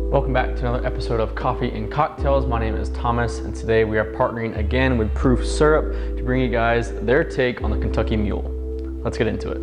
Welcome back to another episode of Coffee and Cocktails. My name is Thomas, and today we are partnering again with Proof Syrup to bring you guys their take on the Kentucky Mule. Let's get into it.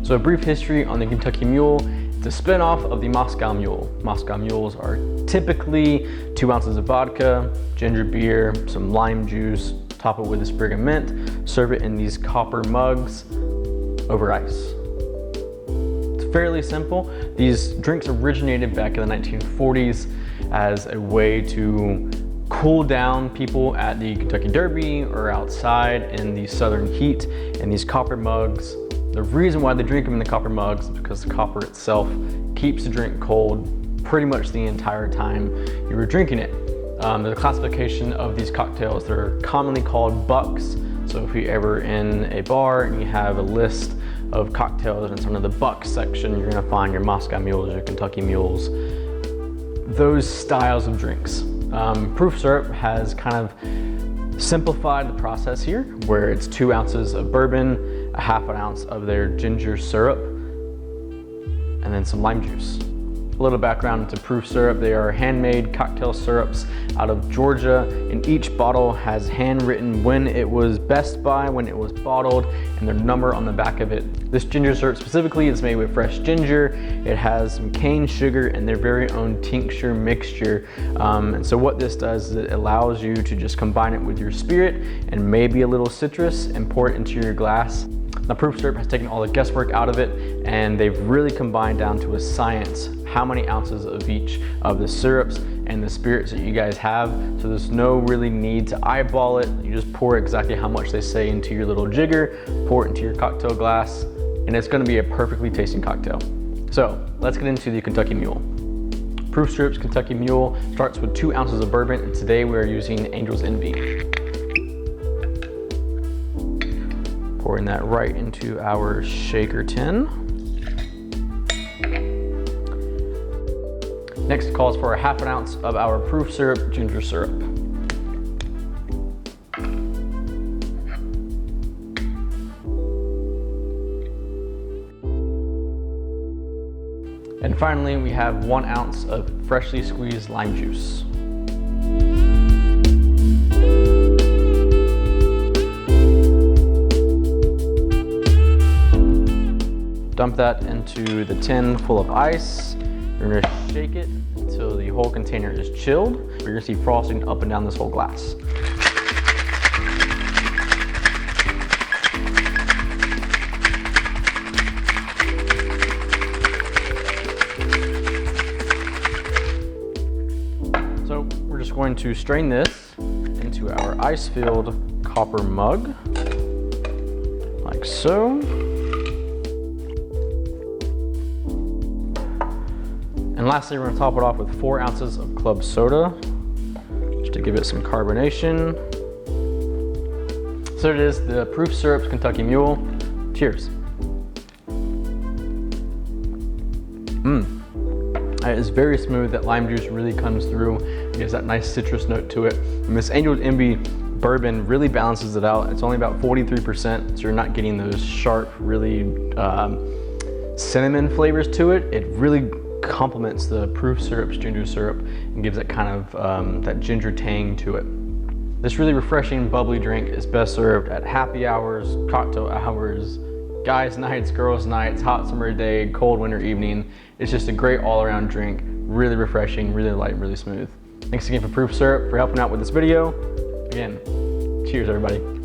So a brief history on the Kentucky Mule. It's a spinoff of the Moscow Mule. Moscow Mules are typically 2 ounces of vodka, ginger beer, some lime juice, top it with a sprig of mint, serve it in these copper mugs over ice. It's fairly simple. These drinks originated back in the 1940s as a way to cool down people at the Kentucky Derby or outside in the southern heat in these copper mugs. The reason why they drink them in the copper mugs is because the copper itself keeps the drink cold pretty much the entire time you were drinking it. The classification of these cocktails, they're commonly called bucks. So if you're ever in a bar and you have a list of cocktails and it's under the bucks section, you're gonna find your Moscow Mules, your Kentucky Mules, those styles of drinks. Proof Syrup has kind of simplified the process here, where it's 2 ounces of bourbon, a half an ounce of their ginger syrup, and then some lime juice. A little background into Proof Syrup. They are handmade cocktail syrups out of Georgia, and each bottle has handwritten when it was best by, when it was bottled, and their number on the back of it. This ginger syrup specifically is made with fresh ginger. It has some cane sugar and their very own tincture mixture. And so what this does is it allows you to just combine it with your spirit and maybe a little citrus and pour it into your glass. Now, Proof Syrup has taken all the guesswork out of it, and they've really combined down to a science how many ounces of each of the syrups and the spirits that you guys have. So there's no really need to eyeball it. You just pour exactly how much they say into your little jigger, pour it into your cocktail glass, and it's gonna be a perfectly tasting cocktail. So let's get into the Kentucky Mule. Proof Syrup's Kentucky Mule starts with 2 ounces of bourbon, and today we are using Angel's Envy. Pouring that right into our shaker tin. Next calls for a half an ounce of our Proof Syrup ginger syrup. And finally, we have 1 ounce of freshly squeezed lime juice. Dump that into the tin full of ice. You're gonna shake it until the whole container is chilled. You're gonna see frosting up and down this whole glass. So we're just going to strain this into our ice-filled copper mug, like so. And lastly, we're gonna top it off with 4 ounces of club soda, just to give it some carbonation. So it is the Proof Syrup's Kentucky Mule. Cheers. It is very smooth. That lime juice really comes through. It gives that nice citrus note to it. And this Angel's Envy bourbon really balances it out. It's only about 43%, so you're not getting those sharp, really cinnamon flavors to it. It really complements the Proof Syrup's ginger syrup and gives it kind of that ginger tang to it. This really refreshing, bubbly drink is best served at happy hours, cocktail hours, guys' nights, girls' nights, hot summer day, cold winter evening. It's just a great all-around drink, really refreshing, really light, really smooth. Thanks again for Proof Syrup for helping out with this video. Again, cheers everybody.